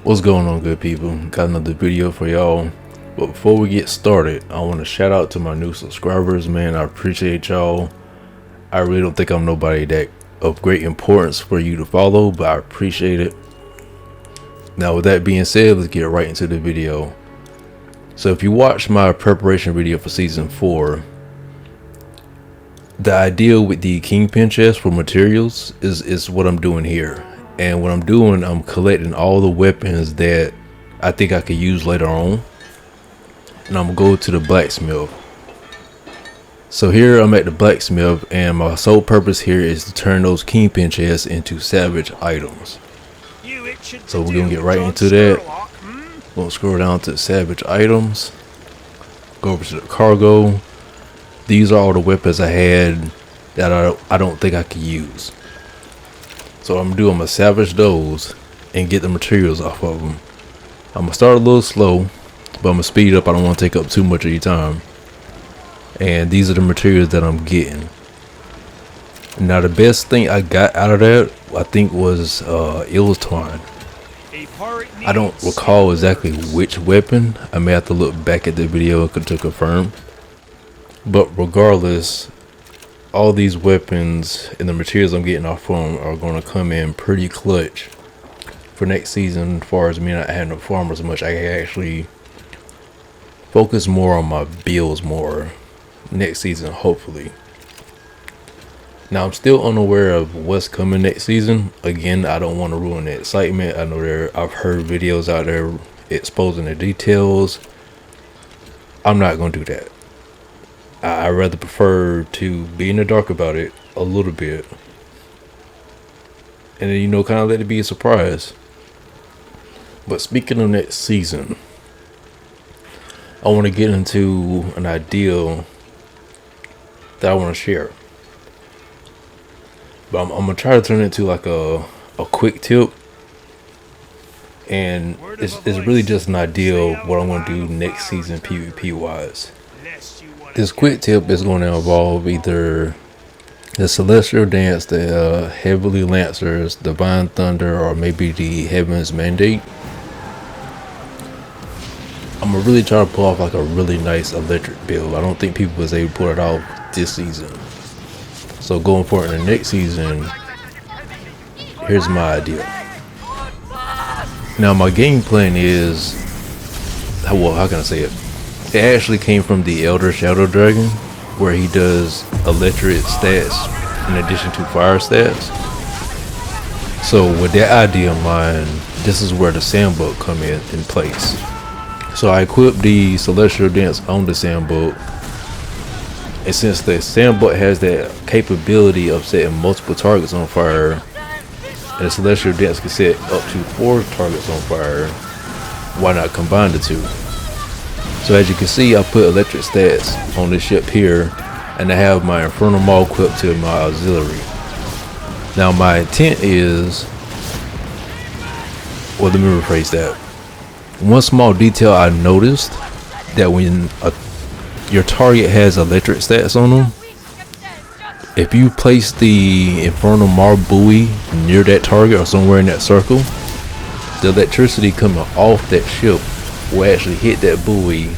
What's going on, good people? Got another video for y'all. But before we get started, I want to shout out to my new subscribers, man. I appreciate y'all. I really don't think I'm nobody that of great importance for you to follow, but I appreciate it. Now, with that being said, let's get right into the video. So if you watch my preparation video for season 4, the idea with the kingpin chest for materials is what I'm doing here. And what I'm doing, I'm collecting all the weapons that I think I could use later on, and I'm gonna go to the blacksmith. So here I'm at the blacksmith, and my sole purpose here is to turn those kingpin chests into salvage items. So we're gonna get right into that. We'll scroll down to salvage items, go over to the cargo. These are all the weapons I had that I don't think I could use. So I'm gonna salvage those and get the materials off of them. I'm gonna start a little slow, but I'm gonna speed up. I don't want to take up too much of your time. And these are the materials that I'm getting. Now the best thing I got out of that, I think, was Ill's twine. I don't recall exactly which weapon. I may have to look back at the video to confirm. But regardless, all these weapons and the materials I'm getting off from are going to come in pretty clutch for next season. As far as me not having to farm as much, I can actually focus more on my builds more next season, hopefully. Now, I'm still unaware of what's coming next season. Again, I don't want to ruin the excitement. I know I've heard videos out there exposing the details. I'm not going to do that. I rather prefer to be in the dark about it a little bit, and then, kind of let it be a surprise. But speaking of next season, I want to get into an idea that I want to share. But I'm gonna try to turn it into like a quick tip, and it's really just an idea of what I'm gonna do next season PvP wise. This quick tip is going to involve either the Celestial Dance, the Heavenly Lancers, Divine Thunder, or maybe the Heaven's Mandate. I'm gonna really try to pull off like a really nice electric build. I don't think people was able to pull it off this season. So going forward in the next season, here's my idea. Now my game plan is, how can I say it? It actually came from the Elder Shadow Dragon, where he does electric stats in addition to fire stats. So with that idea in mind, this is where the sandbook come in place. So I equipped the Celestial Dance on the sandbook, and since the sandbook has that capability of setting multiple targets on fire, and the Celestial Dance can set up to 4 targets on fire, why not combine the two? So as you can see, I put electric stats on this ship here, and I have my Infernal Maul equipped to my auxiliary. Now my intent is, well, let me rephrase that. One small detail I noticed, that when your target has electric stats on them, if you place the Infernal Maul buoy near that target or somewhere in that circle, the electricity coming off that ship will actually hit that buoy,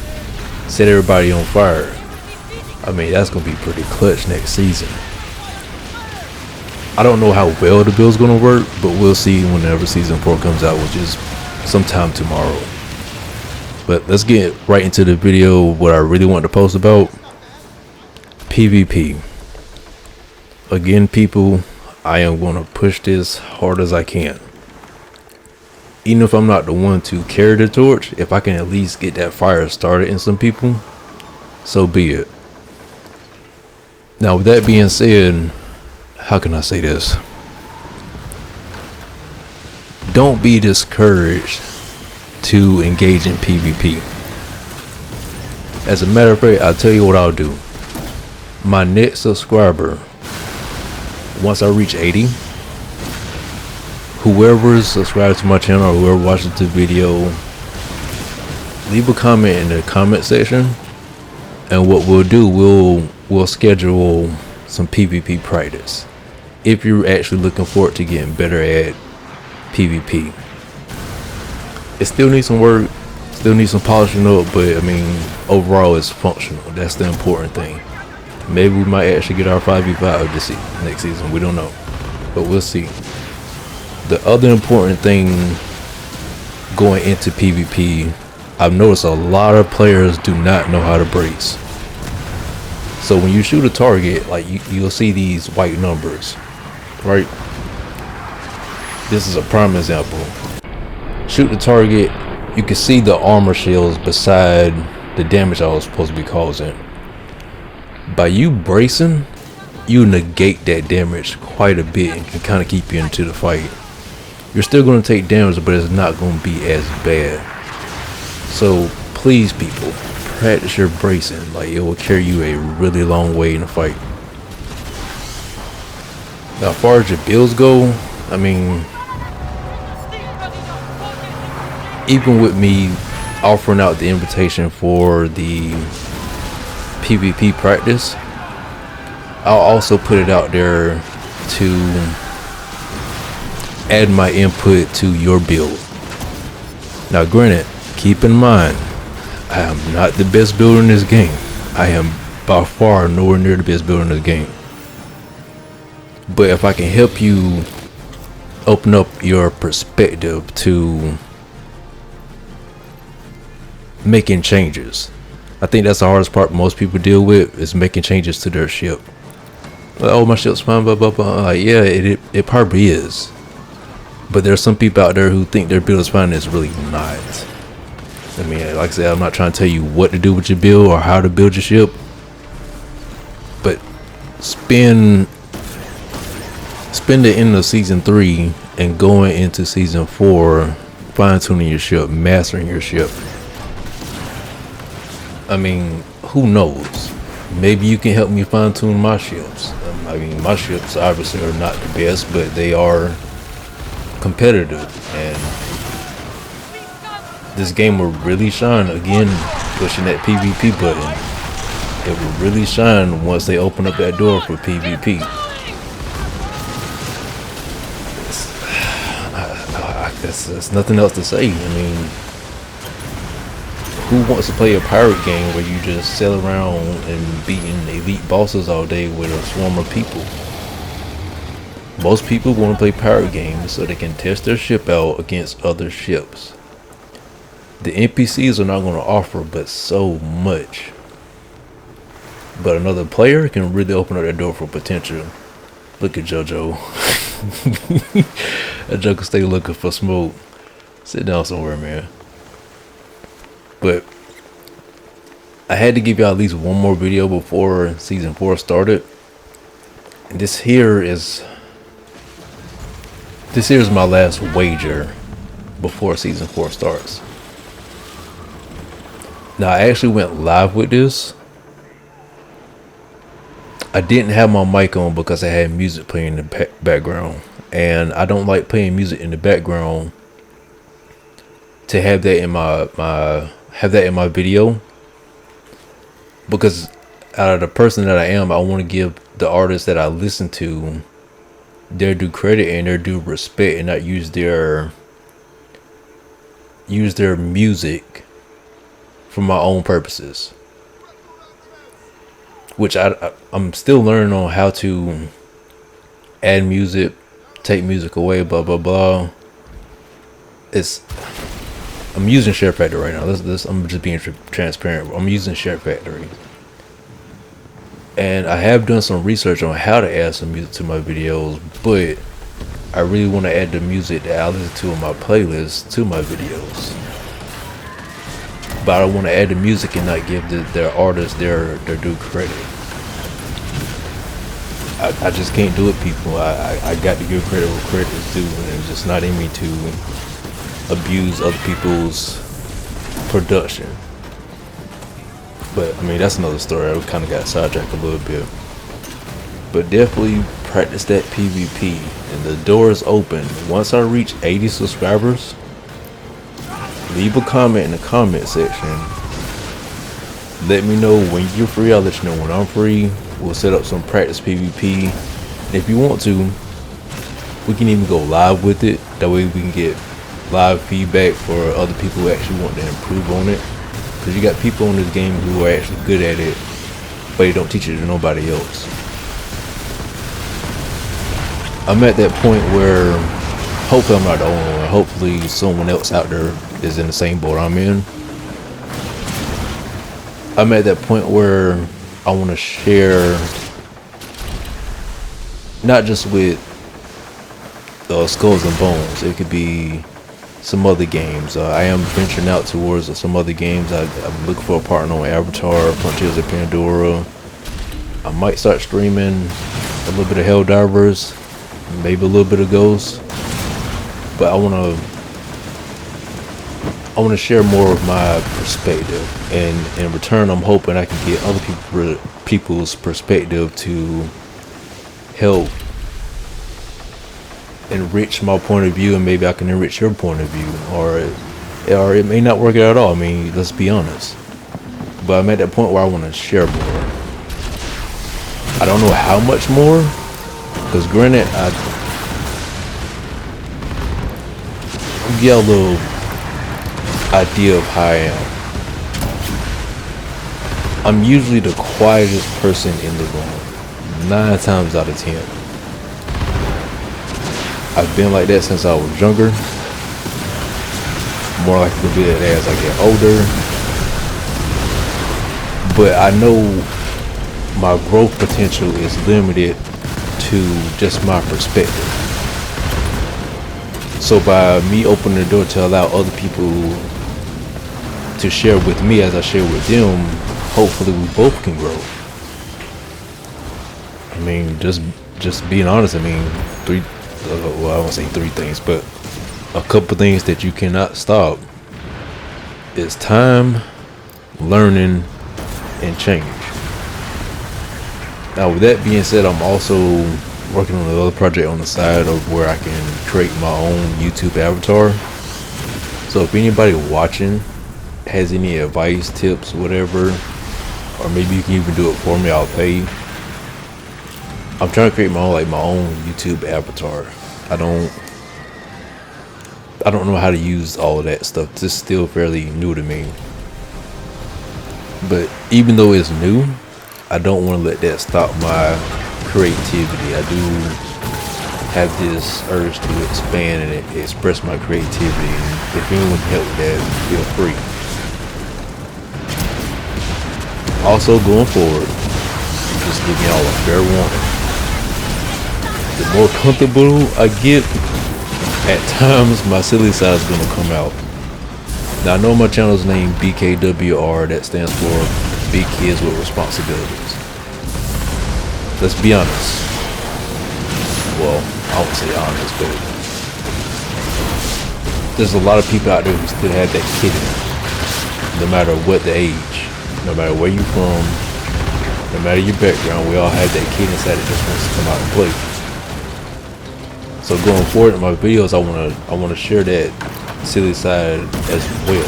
set everybody on fire. I mean, that's gonna be pretty clutch next season. I don't know how well the build's gonna work, but we'll see whenever season 4 comes out, which is sometime tomorrow. But let's get right into the video. What I really want to post about PvP. Again, people, I am gonna push this hard as I can. Even if I'm not the one to carry the torch, if I can at least get that fire started in some people, so be it. Now, with that being said, how can I say this? Don't be discouraged to engage in PvP. As a matter of fact, I'll tell you what I'll do. My next subscriber, once I reach 80, whoever's subscribed to my channel or whoever watches the video, leave a comment in the comment section, and what we'll do, we'll schedule some PvP practice if you're actually looking forward to getting better at PvP. It still needs some work, still needs some polishing up, but I mean, overall it's functional. That's the important thing. Maybe we might actually get our 5v5 next season. We don't know, but we'll see. The other important thing going into PvP, I've noticed a lot of players do not know how to brace. So when you shoot a target, like you'll see these white numbers, right? This is a prime example. Shoot the target, you can see the armor shields beside the damage I was supposed to be causing. By you bracing, you negate that damage quite a bit and can kind of keep you into the fight. You're still going to take damage, but it's not going to be as bad. So please, people, practice your bracing. Like, it will carry you a really long way in a fight. Now, as far as your builds go, I mean, even with me offering out the invitation for the PvP practice, I'll also put it out there to add my input to your build. Now granted, keep in mind, I am not the best builder in this game. I am by far nowhere near the best builder in this game. But if I can help you open up your perspective to making changes, I think that's the hardest part most people deal with, is making changes to their ship. Like, oh, my ship's fine, blah blah blah. Like, yeah, it probably is, but there's some people out there who think their build is fine and it's really not. I mean, like I said, I'm not trying to tell you what to do with your build or how to build your ship, but spend the end of season 3 and going into season 4 fine-tuning your ship, mastering your ship. I mean, who knows? Maybe you can help me fine-tune my ships. I mean, my ships obviously are not the best, but they are competitive, and this game will really shine. Again, pushing that PvP button, it will really shine once they open up that door for PvP. There's nothing else to say. I mean, who wants to play a pirate game where you just sail around and beating elite bosses all day with a swarm of people? Most people want to play pirate games so they can test their ship out against other ships. The NPCs are not going to offer but so much, but another player can really open up that door for potential. Look at JoJo. That Joker stay looking for smoke. Sit down somewhere, man. But I had to give y'all at least one more video before season 4 started. And this here is my last wager before season 4 starts. Now, I actually went live with this. I didn't have my mic on because I had music playing in the background, and I don't like playing music in the background to have that in my video, because out of the person that I am, I want to give the artists that I listen to their due credit and their due respect, and not use their music for my own purposes, which I'm still learning on how to add music, take music away, blah blah blah. I'm using Share Factory right now. I'm just being transparent. I'm using Share Factory, and I have done some research on how to add some music to my videos, but I really want to add the music that I listen to in my playlist to my videos. But I want to add the music and not give their artists their due credit. I just can't do it, people. I got to give credit where credit is due, and it's just not in me to abuse other people's production. But I mean, that's another story. I kind of got sidetracked a little bit. But definitely practice that PvP, and the door is open. Once I reach 80 subscribers, leave a comment in the comment section. Let me know when you're free. I'll let you know when I'm free. We'll set up some practice PvP. And if you want to, we can even go live with it. That way we can get live feedback for other people who actually want to improve on it. Because you got people in this game who are actually good at it, but they don't teach it to nobody else. I'm at that point where hopefully I'm not the only one. Hopefully someone else out there is in the same boat I'm in. I'm at that point where I want to share, not just with Skulls and Bones. It could be some other games. I am venturing out towards some other games. I'm looking for a partner on Avatar, Frontiers of Pandora. I might start streaming a little bit of Helldivers, maybe a little bit of Ghosts. But I want to share more of my perspective, and in return, I'm hoping I can get other people's perspective to help enrich my point of view, and maybe I can enrich your point of view, or it may not work out at all. I mean, let's be honest. But I'm at that point where I want to share more. I don't know how much more, because granted, I get a little idea of how I am. I'm usually the quietest person in the room, 9 times out of 10. I've been like that since I was younger. More likely to be that as I get older. But I know my growth potential is limited to just my perspective. So by me opening the door to allow other people to share with me as I share with them, hopefully we both can grow. I mean, just being honest, I mean, I won't say 3 things, but a couple things that you cannot stop is time, learning, and change. Now with that being said, I'm also working on another project on the side of where I can create my own YouTube avatar. So if anybody watching has any advice, tips, whatever, or maybe you can even do it for me, I'll pay. I'm trying to create my own YouTube avatar. I don't know how to use all of that stuff. This is still fairly new to me. But even though it's new, I don't want to let that stop my creativity. I do have this urge to expand and express my creativity. And if anyone can help with that, feel free. Also, going forward, just giving y'all a fair warning. The more comfortable I get, at times my silly side is going to come out. Now I know my channel's name B.K.W.R. That stands for Big Kids with Responsibilities. Let's be honest. Well, I won't say honest, but there's a lot of people out there who still have that kid in them. No matter what the age, no matter where you're from, no matter your background, we all have that kid inside that just wants to come out and play. So going forward in my videos, I want to share that silly side as well.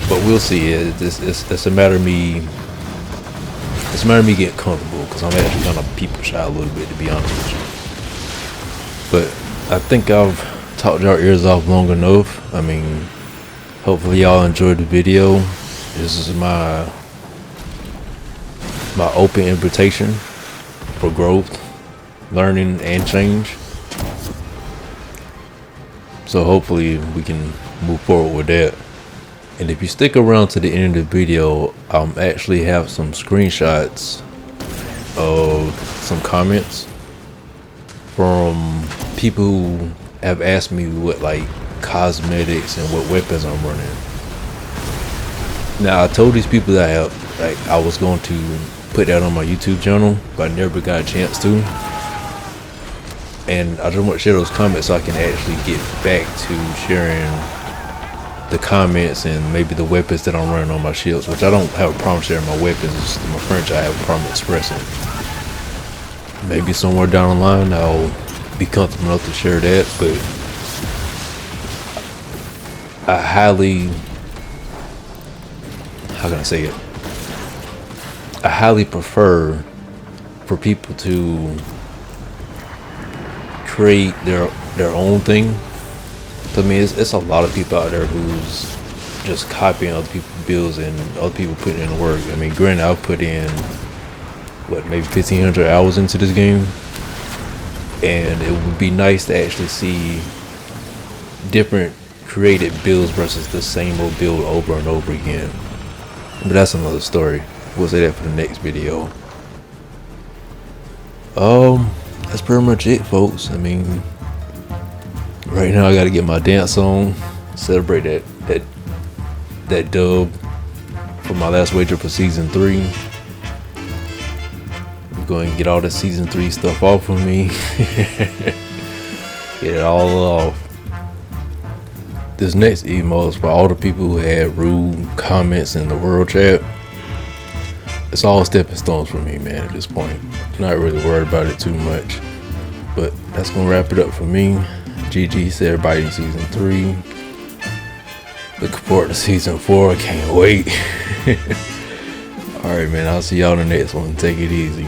But we'll see. It's a matter of me. It's a matter of me getting comfortable, because I'm actually kind of people shy a little bit, to be honest with you. But I think I've talked your ears off long enough. I mean, hopefully y'all enjoyed the video. This is my open invitation for growth, learning, and change. So hopefully we can move forward with that. And if you stick around to the end of the video, actually have some screenshots of some comments from people who have asked me what cosmetics and what weapons I'm running. Now I told these people that I was going to put that on my YouTube channel, but I never got a chance to. And I just want to share those comments so I can actually get back to sharing the comments and maybe the weapons that I'm running on my shields, which I don't have a problem sharing my weapons. It's my French, I have a problem expressing. Maybe somewhere down the line I'll be comfortable enough to share that, but I highly, how can I say it? I highly prefer for people to create their own thing So I mean, it's a lot of people out there who's just copying other people's builds and other people putting in the work. I mean, granted, I've put in what, maybe 1,500 hours into this game, and it would be nice to actually see different created builds versus the same old build over and over again. But that's another story. We'll say that for the next video. That's pretty much it, folks. I mean, right now I gotta get my dance on, celebrate that dub for my last wager for season 3. I'm going to get all the season 3 stuff off of me. Get it all off. This next email is for all the people who had rude comments in the world chat. It's all stepping stones for me, man, at this point. Not really worried about it too much. But that's gonna wrap it up for me. GG to everybody in season 3. Looking forward to season 4. I can't wait. Alright, man, I'll see y'all in the next one. Take it easy.